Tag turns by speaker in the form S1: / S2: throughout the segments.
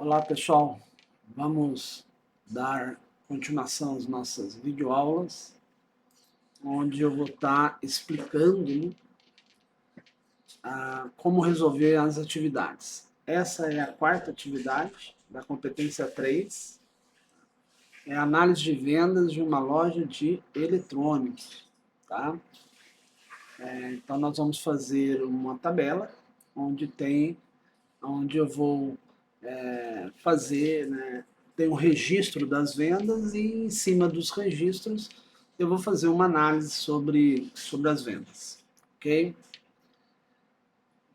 S1: Olá pessoal, vamos dar continuação às nossas videoaulas, onde eu vou estar explicando, né, como resolver as atividades. Essa é a quarta atividade da competência 3, é a análise de vendas de uma loja de eletrônicos. Tá? Então nós vamos fazer uma tabela onde eu vou fazer, né, tem um registro das vendas e em cima dos registros eu vou fazer uma análise sobre as vendas, ok?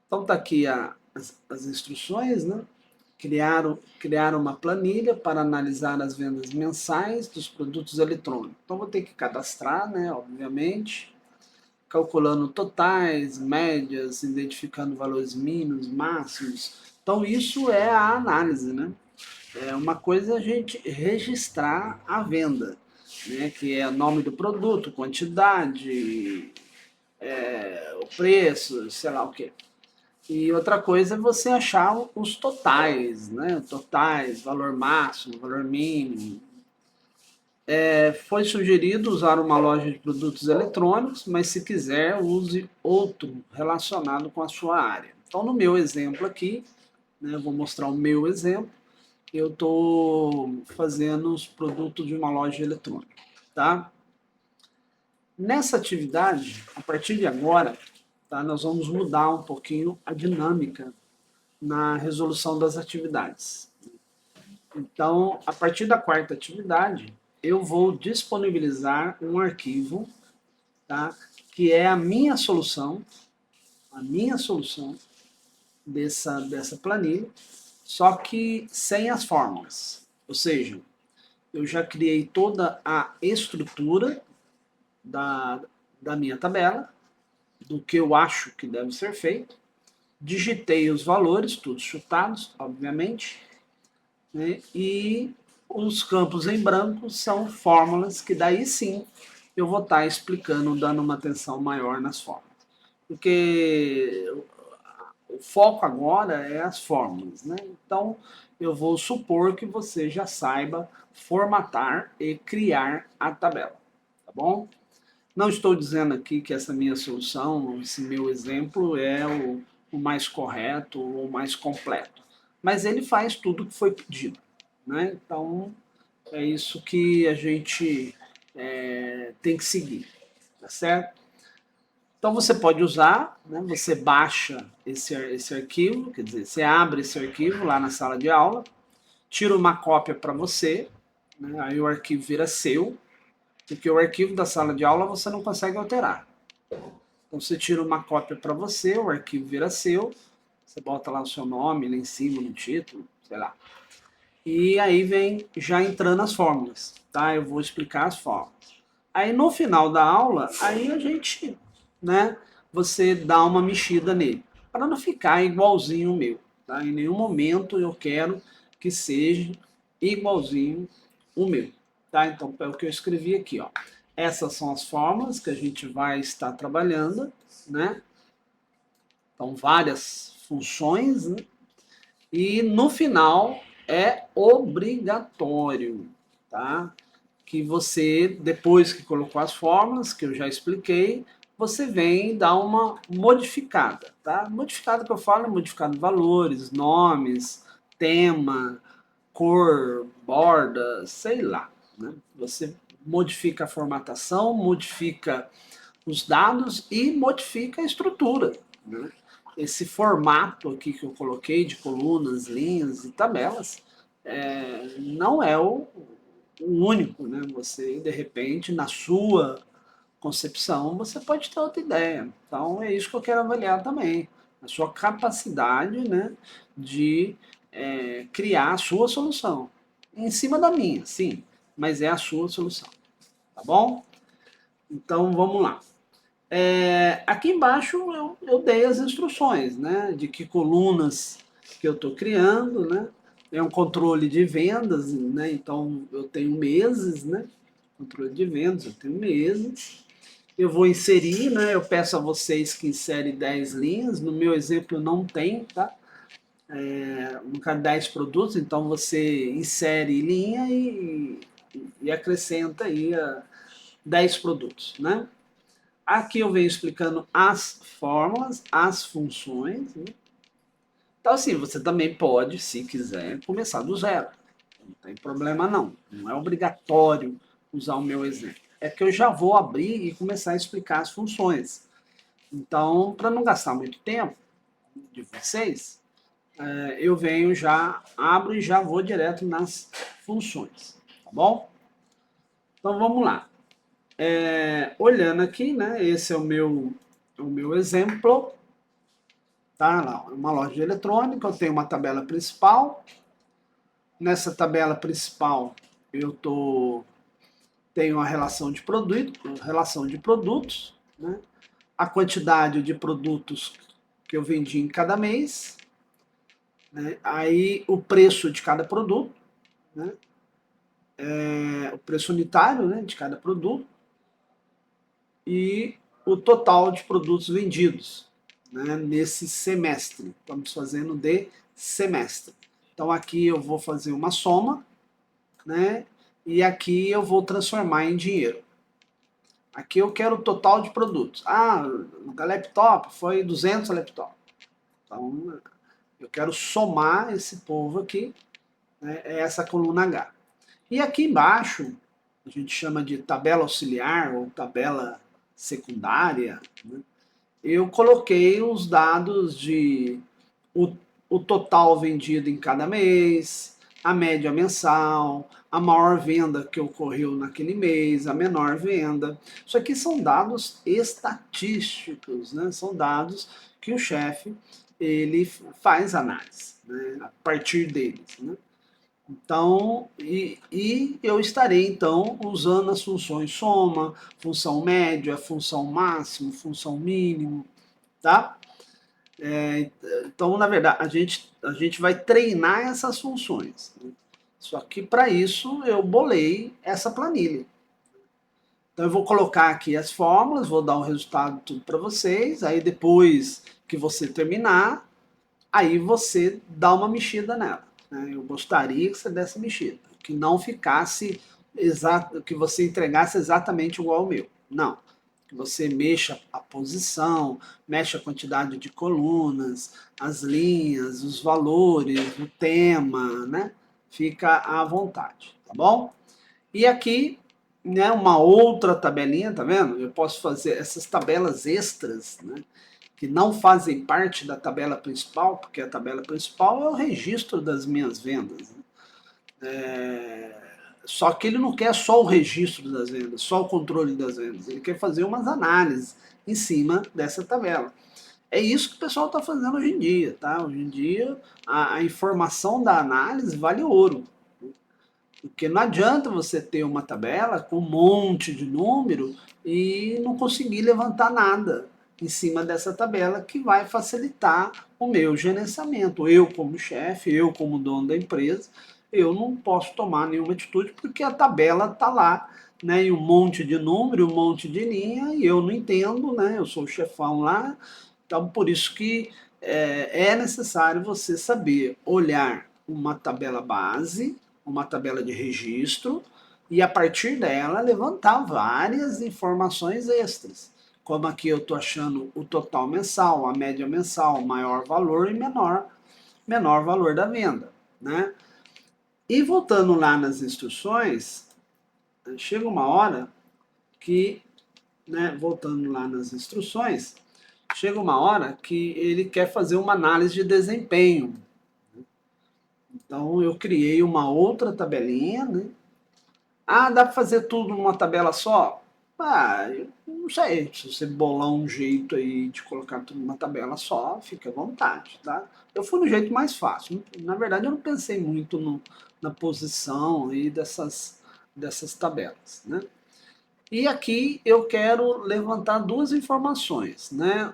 S1: Então tá aqui as instruções, né? Criar uma planilha para analisar as vendas mensais dos produtos eletrônicos. Então vou ter que cadastrar, né, obviamente, calculando totais, médias, identificando valores mínimos, máximos. Então isso é a análise, né? Uma coisa é a gente registrar a venda, né, que é o nome do produto, quantidade, o preço, sei lá o quê. E outra coisa é você achar os totais, né? Totais, valor máximo, valor mínimo. Foi sugerido usar uma loja de produtos eletrônicos, mas se quiser, use outro relacionado com a sua área. Então, no meu exemplo aqui, né, eu vou mostrar o meu exemplo. Eu estou fazendo os produtos de uma loja eletrônica, tá? Nessa atividade, a partir de agora, tá, nós vamos mudar um pouquinho a dinâmica na resolução das atividades. Então, a partir da quarta atividade, eu vou disponibilizar um arquivo, tá, que é a minha solução dessa planilha, só que sem as fórmulas. Ou seja, eu já criei toda a estrutura da, da minha tabela, do que eu acho que deve ser feito, digitei os valores, todos chutados, obviamente, né? E os campos em branco são fórmulas que daí sim eu vou estar explicando, dando uma atenção maior nas fórmulas. Porque o foco agora é as fórmulas, né? Então eu vou supor que você já saiba formatar e criar a tabela, tá bom? Não estou dizendo aqui que essa minha solução, esse meu exemplo é o mais correto ou o mais completo, mas ele faz tudo o que foi pedido, né? Então é isso que a gente tem que seguir, tá certo? Então você pode usar, né? Você baixa esse arquivo, quer dizer, você abre esse arquivo lá na sala de aula, tira uma cópia para você, né? Aí o arquivo vira seu, porque o arquivo da sala de aula você não consegue alterar. Então você tira uma cópia para você, o arquivo vira seu, você bota lá o seu nome lá em cima no título, sei lá. E aí vem já entrando as fórmulas, tá? Eu vou explicar as fórmulas. Aí no final da aula, aí a gente, né, você dá uma mexida nele, para não ficar igualzinho o meu, tá? Em nenhum momento eu quero que seja igualzinho o meu, tá? Então é o que eu escrevi aqui, ó. Essas são as fórmulas que a gente vai estar trabalhando, né? Então várias funções, né? E no final é obrigatório, tá? Que você, depois que colocou as fórmulas, que eu já expliquei, você vem dar uma modificada, tá? Modificada que eu falo é modificado valores, nomes, tema, cor, borda, sei lá, né? Você modifica a formatação, modifica os dados e modifica a estrutura, né? Esse formato aqui que eu coloquei de colunas, linhas e tabelas não é o único, né? Você, de repente, na sua concepção, você pode ter outra ideia. Então, é isso que eu quero avaliar também. A sua capacidade, né, de criar a sua solução. Em cima da minha, sim, mas é a sua solução. Tá bom? Então, vamos lá. Aqui embaixo eu dei as instruções, né, de que colunas que eu estou criando, né, é um controle de vendas, né, então eu tenho meses, né, controle de vendas, eu tenho meses, eu vou inserir, né, eu peço a vocês que inserem 10 linhas, no meu exemplo não tem, tá, no caso 10 produtos, então você insere linha e acrescenta aí 10 produtos, né? Aqui eu venho explicando as fórmulas, as funções, né? Então assim, você também pode, se quiser, começar do zero. Não tem problema não, não é obrigatório usar o meu exemplo. É que eu já vou abrir e começar a explicar as funções. Então, para não gastar muito tempo de vocês, eu venho já, abro e já vou direto nas funções, tá bom? Então vamos lá. Olhando aqui, né? Esse é o meu exemplo, tá? Lá, uma loja de eletrônica, eu tenho uma tabela principal. Nessa tabela principal, tenho a relação de produtos, né? A quantidade de produtos que eu vendi em cada mês, né? Aí o preço de cada produto, né? O preço unitário, né, de cada produto e o total de produtos vendidos, né, nesse semestre. Estamos fazendo de semestre. Então aqui eu vou fazer uma soma, né, e aqui eu vou transformar em dinheiro. Aqui eu quero o total de produtos. Ah, no laptop foi 200 laptops. Então eu quero somar esse povo aqui, né, essa coluna H. E aqui embaixo, a gente chama de tabela auxiliar ou tabela secundária, né? Eu coloquei os dados de o, o total vendido em cada mês, a média mensal, a maior venda que ocorreu naquele mês, a menor venda. Isso aqui são dados estatísticos, né? São dados que o chefe ele faz análise, né? A partir deles, né? Então, eu estarei então usando as funções soma, função média, função máximo, função mínimo, tá? Então, na verdade, a gente vai treinar essas funções, né? Só que para isso eu bolei essa planilha. Então eu vou colocar aqui as fórmulas, vou dar o resultado tudo para vocês, aí depois que você terminar, aí você dá uma mexida nela, né? Eu gostaria que você desse mexida, que não ficasse exato, que você entregasse exatamente igual ao meu. Não. Que você mexa a posição, mexa a quantidade de colunas, as linhas, os valores, o tema, né? Fica à vontade, tá bom? E aqui, né, uma outra tabelinha, tá vendo? Eu posso fazer essas tabelas extras, né? Que não fazem parte da tabela principal, porque a tabela principal é o registro das minhas vendas, né? Só que ele não quer só o registro das vendas, só o controle das vendas, ele quer fazer umas análises em cima dessa tabela. É isso que o pessoal está fazendo hoje em dia, tá? Hoje em dia a informação da análise vale ouro. Porque não adianta você ter uma tabela com um monte de número e não conseguir levantar nada em cima dessa tabela que vai facilitar o meu gerenciamento. Eu como chefe, eu como dono da empresa, eu não posso tomar nenhuma atitude porque a tabela está lá, né, e um monte de número, um monte de linha, e eu não entendo, né, eu sou o chefão lá, então por isso que é necessário você saber olhar uma tabela base, uma tabela de registro, e a partir dela levantar várias informações extras. Como aqui eu estou achando o total mensal, a média mensal, maior valor e menor valor da venda, né? E voltando lá nas instruções, chega uma hora que, né, voltando lá nas instruções, chega uma hora que ele quer fazer uma análise de desempenho. Então eu criei uma outra tabelinha, né? Ah, dá para fazer tudo numa tabela só? Ah, eu não sei. Se você bolar um jeito aí de colocar tudo numa tabela só, fica à vontade, tá? Eu fui no jeito mais fácil. Na verdade, eu não pensei muito na posição aí dessas tabelas, né? E aqui eu quero levantar duas informações, né?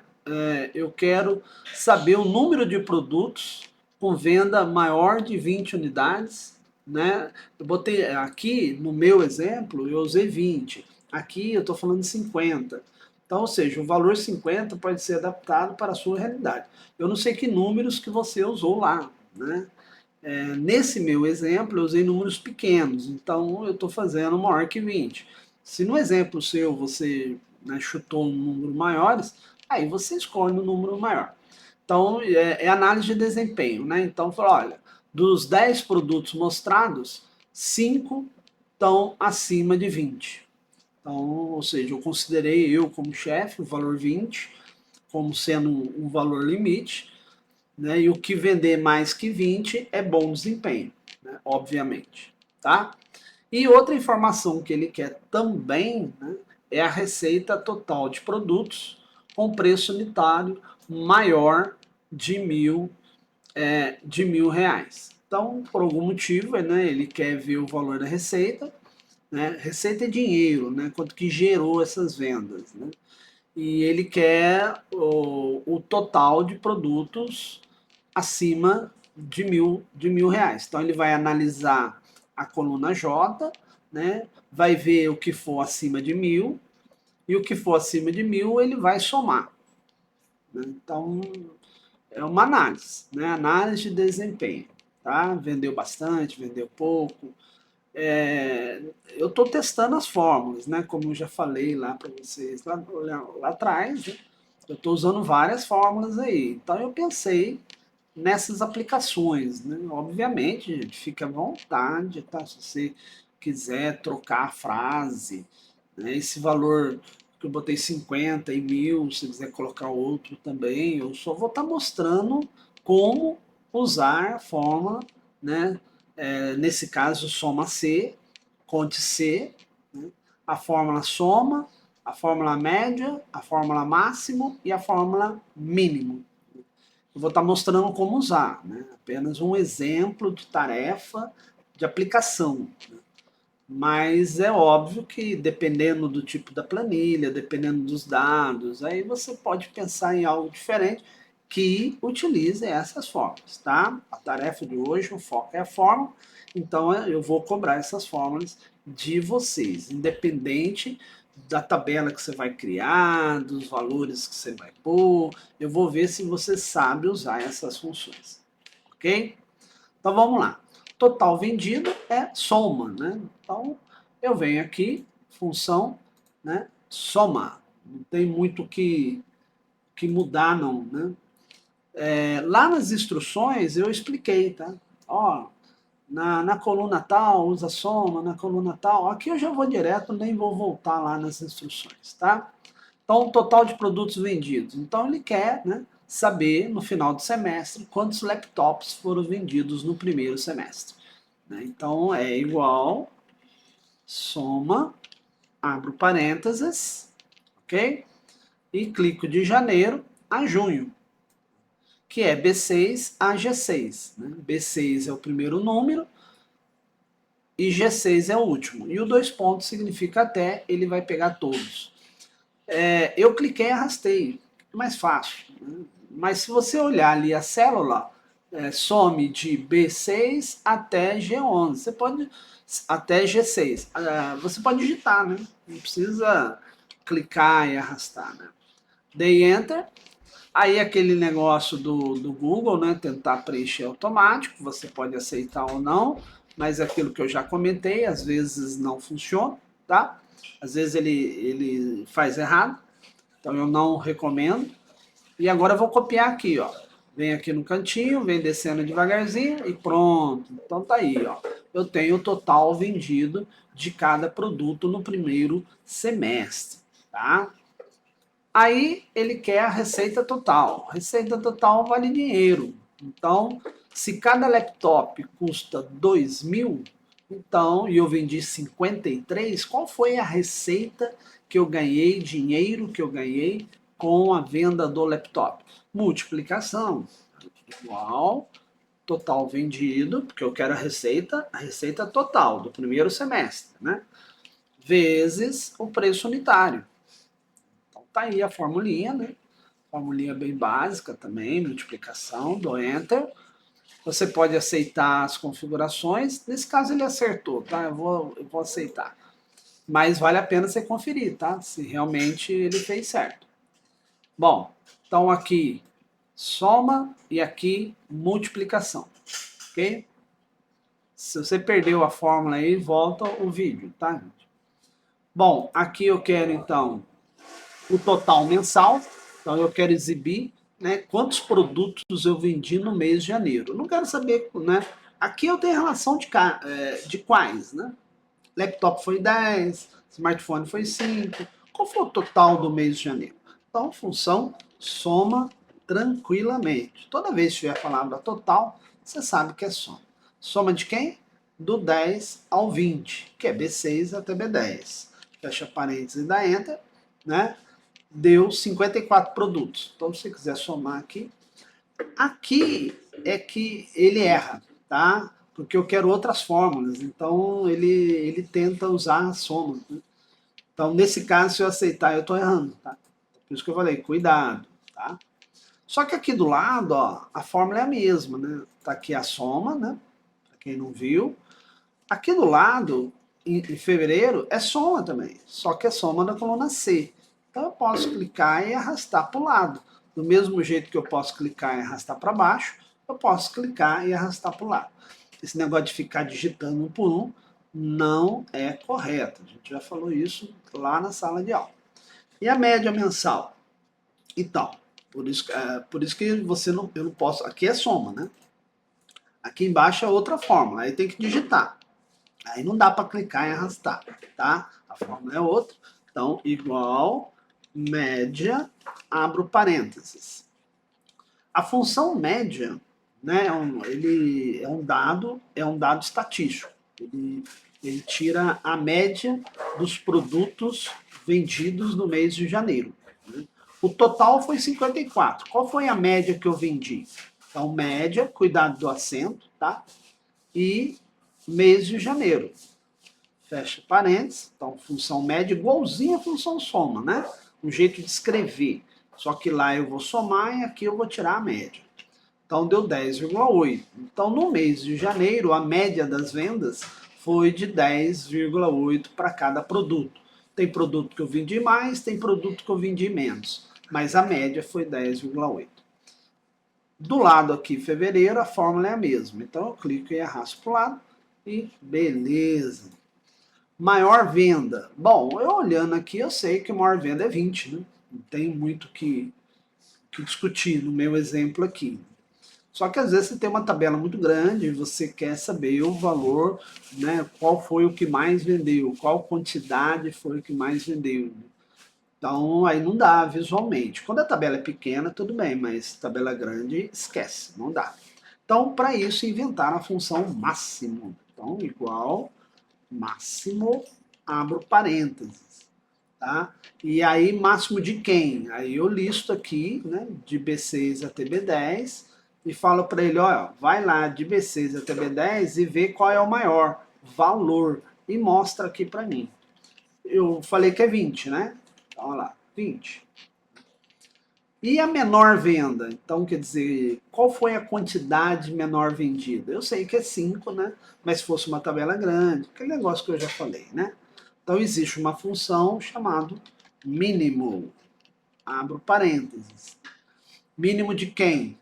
S1: Eu quero saber o número de produtos com venda maior de 20 unidades, né? Eu botei aqui no meu exemplo, eu usei 20. Aqui eu estou falando de 50. Então, ou seja, o valor 50 pode ser adaptado para a sua realidade. Eu não sei que números que você usou lá, né? Nesse meu exemplo, eu usei números pequenos, então eu estou fazendo maior que 20. Se no exemplo seu você, né, chutou um número maiores, aí você escolhe um número maior. Então, é análise de desempenho, né? Então, fala, olha, dos 10 produtos mostrados, 5 estão acima de 20. Então, ou seja, eu considerei eu como chefe o valor 20 como sendo um valor limite, né? E o que vender mais que 20 é bom desempenho, né? Obviamente, tá? E outra informação que ele quer também, né, é a receita total de produtos com preço unitário maior de mil reais. Então, por algum motivo, né, ele quer ver o valor da receita, né? Receita é dinheiro, né? Quanto que gerou essas vendas, né? E ele quer o total de produtos acima de mil reais. Então ele vai analisar a coluna J, né? Vai ver o que for acima de 1.000 e o que for acima de 1.000 ele vai somar, né? Então é uma análise, né? Análise de desempenho, tá? Vendeu bastante, vendeu pouco. Eu estou testando as fórmulas, né? Como eu já falei lá para vocês lá atrás, né? Eu estou usando várias fórmulas aí. Então eu pensei nessas aplicações, né? Obviamente, gente, fica à vontade, tá? Se você quiser trocar a frase, né? Esse valor que eu botei 50 e 1.000, se quiser colocar outro também, eu só vou estar mostrando como usar a fórmula, né? Nesse caso, soma C, conte C, né? A fórmula soma, a fórmula média, a fórmula máximo e a fórmula mínimo. Eu vou estar mostrando como usar, né? Apenas um exemplo de tarefa de aplicação. Né? Mas é óbvio que dependendo do tipo da planilha, dependendo dos dados, aí você pode pensar em algo diferente que utilize essas fórmulas, tá? A tarefa de hoje, o foco é a fórmula, então eu vou cobrar essas fórmulas de vocês, independente da tabela que você vai criar, dos valores que você vai pôr, eu vou ver se você sabe usar essas funções, ok? Então vamos lá. Total vendido é soma, né? Então eu venho aqui, função, né? Somar. Não tem muito que mudar não, né? Lá nas instruções eu expliquei, tá? Ó, na coluna tal usa soma, na coluna tal. Aqui eu já vou direto, nem vou voltar lá nas instruções, tá? Então, total de produtos vendidos. Então, ele quer, né, saber, no final do semestre, quantos laptops foram vendidos no primeiro semestre. Né? Então, é igual, soma, abro parênteses, ok? E clico de janeiro a junho, que é B6 a G6. Né? B6 é o primeiro número e G6 é o último. E o dois pontos significa até, ele vai pegar todos. Eu cliquei e arrastei, é mais fácil. Né? Mas se você olhar ali a célula, some de B6 até G11, você pode até G6. Você pode digitar, né? Não precisa clicar e arrastar, né? Dei Enter, aí aquele negócio do Google, né? Tentar preencher automático, você pode aceitar ou não, mas é aquilo que eu já comentei, às vezes não funciona, tá? Às vezes ele faz errado, então eu não recomendo. E agora eu vou copiar aqui, ó. Vem aqui no cantinho, vem descendo devagarzinho e pronto. Então tá aí, ó. Eu tenho o total vendido de cada produto no primeiro semestre, tá? Aí ele quer a receita total. Receita total vale dinheiro. Então, se cada laptop custa 2.000, então, e eu vendi 53, qual foi a receita que eu ganhei, dinheiro que eu ganhei com a venda do laptop? Multiplicação. Igual, total vendido, porque eu quero a receita total do primeiro semestre, né? Vezes o preço unitário. Então tá aí a formulinha, né? Formulinha bem básica também, multiplicação, do Enter. Você pode aceitar as configurações. Nesse caso ele acertou, tá? Eu vou aceitar. Mas vale a pena você conferir, tá? Se realmente ele fez certo. Bom, então aqui soma e aqui multiplicação, ok? Se você perdeu a fórmula aí, volta o vídeo, tá, gente? Bom, aqui eu quero então o total mensal, então eu quero exibir, né, quantos produtos eu vendi no mês de janeiro. Eu não quero saber, né? Aqui eu tenho relação de quais, né? Laptop foi 10, smartphone foi 5. Qual foi o total do mês de janeiro? Então, função soma tranquilamente. Toda vez que tiver a palavra total, você sabe que é soma. Soma de quem? Do 10 ao 20, que é B6 até B10. Fecha parênteses e dá Enter, né? Deu 54 produtos. Então, se você quiser somar aqui, aqui é que ele erra, tá? Porque eu quero outras fórmulas, então ele tenta usar a soma, né? Então, nesse caso, se eu aceitar, eu estou errando, tá? Por isso que eu falei, cuidado, tá? Só que aqui do lado, ó, a fórmula é a mesma, né? Tá aqui a soma, né? Pra quem não viu. Aqui do lado, em fevereiro, é soma também, só que é soma da coluna C. Então eu posso clicar e arrastar para o lado. Do mesmo jeito que eu posso clicar e arrastar para baixo, eu posso clicar e arrastar para o lado. Esse negócio de ficar digitando um por um não é correto. A gente já falou isso lá na sala de aula. E a média mensal? Então, por isso que você não, eu não posso. Aqui é soma, né? Aqui embaixo é outra fórmula. Aí tem que digitar. Aí não dá para clicar e arrastar, tá? A fórmula é outra. Então, igual média, abro parênteses. A função média, né, ele é um dado estatístico. Ele tira a média dos produtos vendidos no mês de janeiro, né? O total foi 54. Qual foi a média que eu vendi? Então, média, cuidado do acento, tá? E mês de janeiro. Fecha parênteses. Então, função média igualzinha a função soma, né? Um jeito de escrever. Só que lá eu vou somar e aqui eu vou tirar a média. Então, deu 10,8. Então, no mês de janeiro, a média das vendas foi de 10,8 para cada produto. Tem produto que eu vendi mais, tem produto que eu vendi menos. Mas a média foi 10,8. Do lado aqui, fevereiro, a fórmula é a mesma. Então, eu clico e arrasto para o lado e beleza. Maior venda. Bom, eu olhando aqui, eu sei que a maior venda é 20, né? Não tem muito que discutir no meu exemplo aqui. Só que às vezes você tem uma tabela muito grande e você quer saber o valor, né? Qual foi o que mais vendeu, qual quantidade foi o que mais vendeu. Então aí não dá visualmente. Quando a tabela é pequena, tudo bem, mas tabela grande, esquece, não dá. Então, para isso, inventaram a função máximo. Então, igual máximo, abro parênteses, tá? E aí, máximo de quem? Aí eu listo aqui, né, de B6 até B10 e falo para ele, olha, vai lá de B6 até B10 e vê qual é o maior valor e mostra aqui para mim. Eu falei que é 20, né? Então, olha lá, 20. E a menor venda? Então, quer dizer, qual foi a quantidade menor vendida? Eu sei que é 5, né? Mas se fosse uma tabela grande, aquele negócio que eu já falei, né? Então, existe uma função chamada mínimo. Abro parênteses. Mínimo de quem?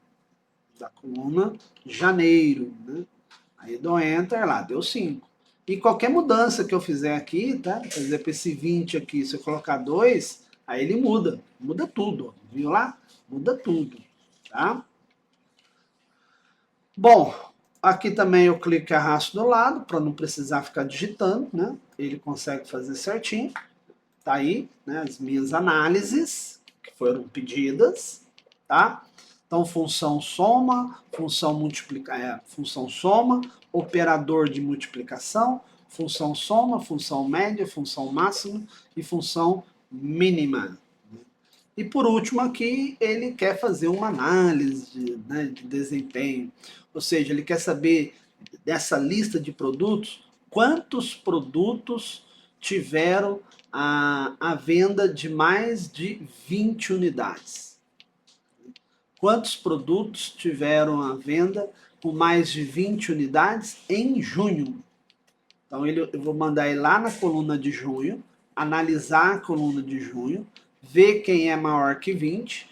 S1: Da coluna janeiro, né? Aí dou enter lá, deu 5. E qualquer mudança que eu fizer aqui, tá? Por exemplo, esse 20 aqui, se eu colocar 2, aí ele muda. Muda tudo, viu lá? Muda tudo, tá? Bom, aqui também eu clico e arrasto do lado, para não precisar ficar digitando, né? Ele consegue fazer certinho. Tá aí, né? As minhas análises, que foram pedidas, tá? Então, função soma, função soma, operador de multiplicação, função soma, função média, função máxima e função mínima. E por último aqui, ele quer fazer uma análise, né, de desempenho, ou seja, ele quer saber dessa lista de produtos, quantos produtos tiveram a venda de mais de 20 unidades. Quantos produtos tiveram a venda com mais de 20 unidades em junho? Então eu vou mandar ele lá na coluna de junho, analisar a coluna de junho, ver quem é maior que 20,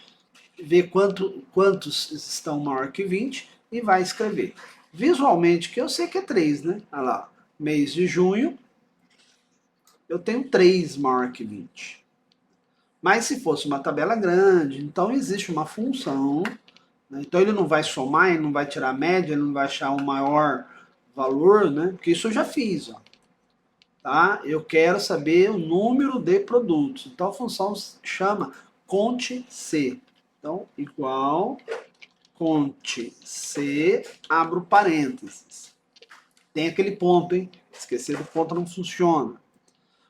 S1: ver quantos estão maior que 20 e vai escrever. Visualmente, que eu sei que é 3, né? Olha lá, mês de junho, eu tenho 3 maior que 20. Mas se fosse uma tabela grande, então existe uma função, né? Então ele não vai somar, ele não vai tirar a média, ele não vai achar o maior valor, né? Porque isso eu já fiz, ó. Tá? Eu quero saber o número de produtos. Então a função chama conte C. Então, igual conte C, abro parênteses. Tem aquele ponto, hein? Esquecer do ponto não funciona.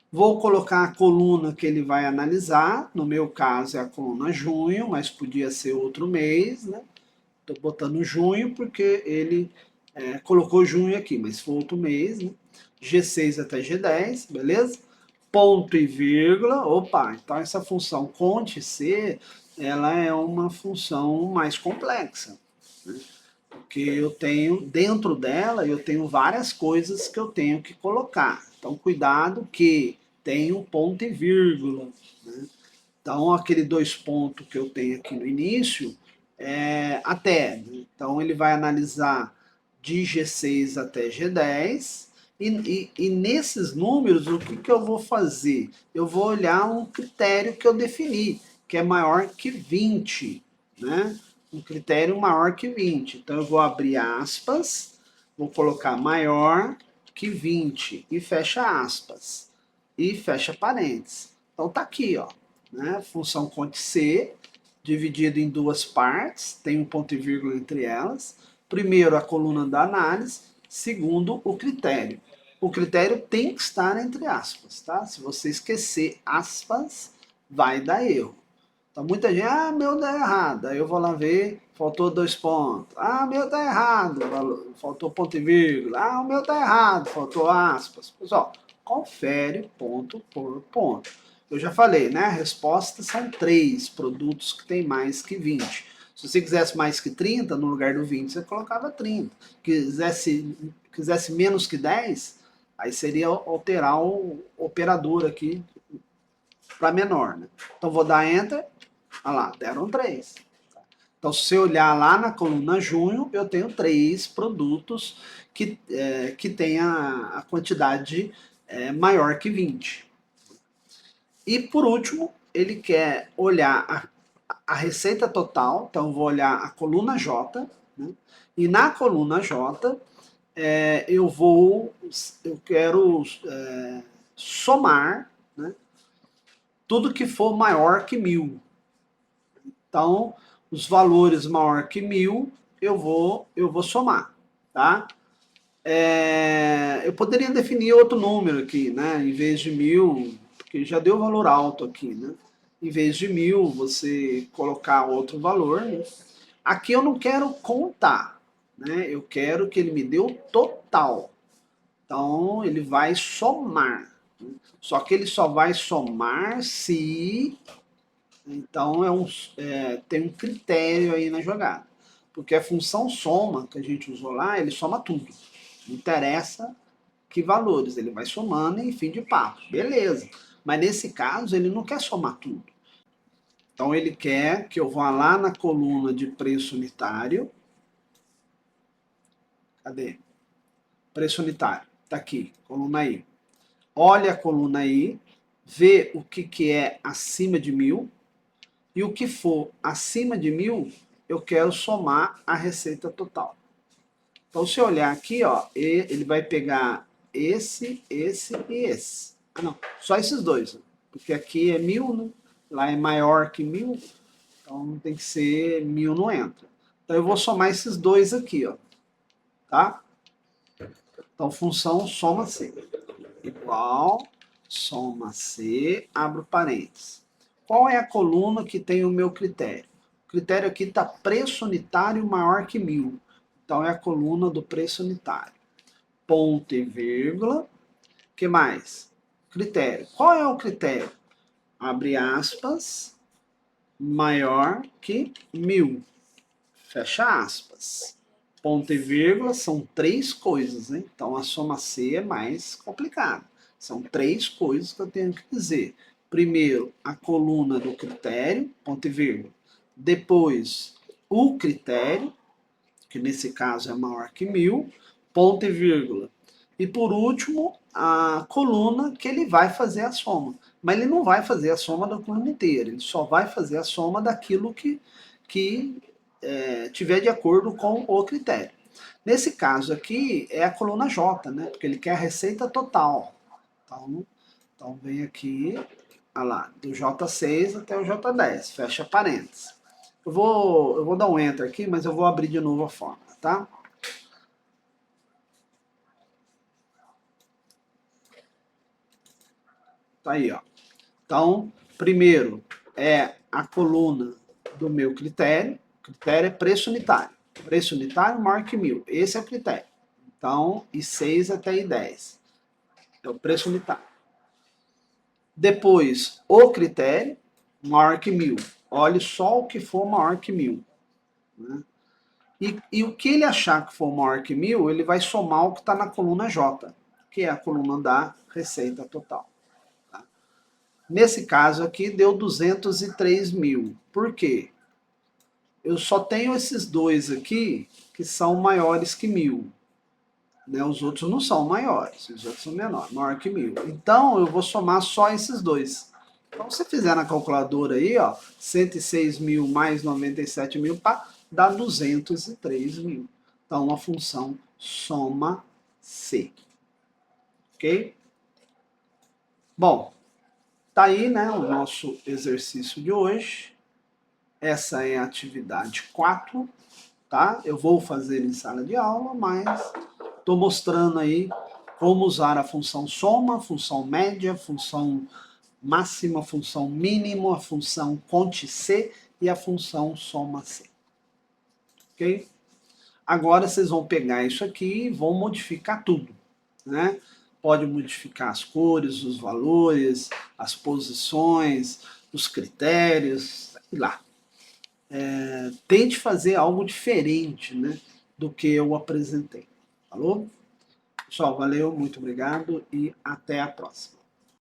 S1: Vou colocar a coluna que ele vai analisar. No meu caso é a coluna junho, mas podia ser outro mês, né? Estou botando junho porque ele colocou junho aqui, mas se for outro mês, né? G6 até G10, beleza? Ponto e vírgula, opa, então essa função conte C, ela é uma função mais complexa, né? Porque eu tenho, dentro dela, eu tenho várias coisas que eu tenho que colocar. Então, cuidado que tem um ponto e vírgula, né? Então, aquele 2 pontos que eu tenho aqui no início, até. Né? Então, ele vai analisar de G6 até G10. E nesses números, o que eu vou fazer? Eu vou olhar um critério que eu defini, que é maior que 20. Né? Um critério maior que 20. Então, eu vou abrir aspas, vou colocar maior que 20 e fecha aspas. E fecha parênteses. Então, tá aqui, ó. Né? Função conte C, dividido em duas partes, tem um ponto e vírgula entre elas. Primeiro, a coluna da análise. Segundo, o critério. O critério tem que estar entre aspas, tá? Se você esquecer aspas, vai dar erro. Então, muita gente, meu dá errado. Aí eu vou lá ver, faltou 2 pontos. Meu tá errado, faltou ponto e vírgula. O meu tá errado, faltou aspas. Pessoal, confere ponto por ponto. Eu já falei, né? A resposta são 3 produtos que tem mais que 20. Se você quisesse mais que 30, no lugar do 20, você colocava 30. Quisesse menos que 10, aí seria alterar o operador aqui para menor. Né? Então vou dar Enter. Olha lá, deram 3. Então, se você olhar lá na coluna junho, eu tenho 3 produtos que tem a quantidade maior que 20. E por último, ele quer olhar a receita total, então eu vou olhar a coluna J, né? E na coluna J eu quero somar, né, tudo que for maior que 1000. Então, os valores maior que 1000 eu vou somar, tá? Eu poderia definir outro número aqui, né? Em vez de 1000, porque já deu valor alto aqui, né? Em vez de 1000, você colocar outro valor. Né? Aqui eu não quero contar, né? Eu quero que ele me dê o total. Então, ele vai somar. Né? Só que ele só vai somar se... Então, tem um critério aí na jogada. Porque a função soma, que a gente usou lá, ele soma tudo. Não interessa que valores, ele vai somando em fim de papo. Beleza. Mas nesse caso, ele não quer somar tudo. Então, ele quer que eu vá lá na coluna de preço unitário. Cadê? Preço unitário. Está aqui, coluna aí. Olha a coluna aí, vê o que é acima de 1000. E o que for acima de 1000, eu quero somar a receita total. Então, se eu olhar aqui, ó, ele vai pegar esse e esse. Não, só esses dois. Porque aqui é 1000, né? Lá é maior que 1000, então tem que ser 1000 não entra. Então, eu vou somar esses dois aqui, ó. Tá? Então, função soma C. Igual, soma C, abro parênteses. Qual é a coluna que tem o meu critério? O critério aqui está preço unitário maior que 1000. Então, é a coluna do preço unitário. Ponto e vírgula. O que mais? Critério. Qual é o critério? Abre aspas, maior que 1000. Fecha aspas. ponto e vírgula são 3 coisas, né? Então a soma C é mais complicada. São 3 coisas que eu tenho que dizer. Primeiro, a coluna do critério, ponto e vírgula. Depois, o critério, que nesse caso é maior que 1000, ponto e vírgula. E por último, a coluna que ele vai fazer a soma. Mas ele não vai fazer a soma da coluna inteira, ele só vai fazer a soma daquilo que tiver de acordo com o critério. Nesse caso aqui é a coluna J, né? Porque ele quer a receita total. Então vem aqui, olha lá, do J6 até o J10, fecha parênteses. Eu vou dar um Enter aqui, mas eu vou abrir de novo a fórmula, tá? Tá aí, ó. Então, primeiro é a coluna do meu critério. O critério é preço unitário. Preço unitário maior que 1000. Esse é o critério. Então, I6 até I10. É o preço unitário. Depois, o critério maior que 1000. Olhe só o que for maior que 1000. Né? E o que ele achar que for maior que 1000, ele vai somar o que está na coluna J, que é a coluna da receita total. Tá? Nesse caso aqui, deu 203 mil. Por quê? Eu só tenho esses dois aqui que são maiores que 1000. Né? Os outros não são maiores, os outros são menores, maior que 1000. Então, eu vou somar só esses dois. Então, se você fizer na calculadora aí, ó, 106 mil mais 97 mil, pá, dá 203 mil. Então, a função soma C. Ok? Bom, tá aí, né, o nosso exercício de hoje. Essa é a atividade 4, tá? Eu vou fazer em sala de aula, mas estou mostrando aí como usar a função soma, função média, função máxima, função mínima, a função conte C e a função soma C. Ok? Agora vocês vão pegar isso aqui e vão modificar tudo, né? Pode modificar as cores, os valores, as posições, os critérios, sei lá. Tente fazer algo diferente, né, do que eu apresentei. Falou? Pessoal, valeu, muito obrigado e até a próxima.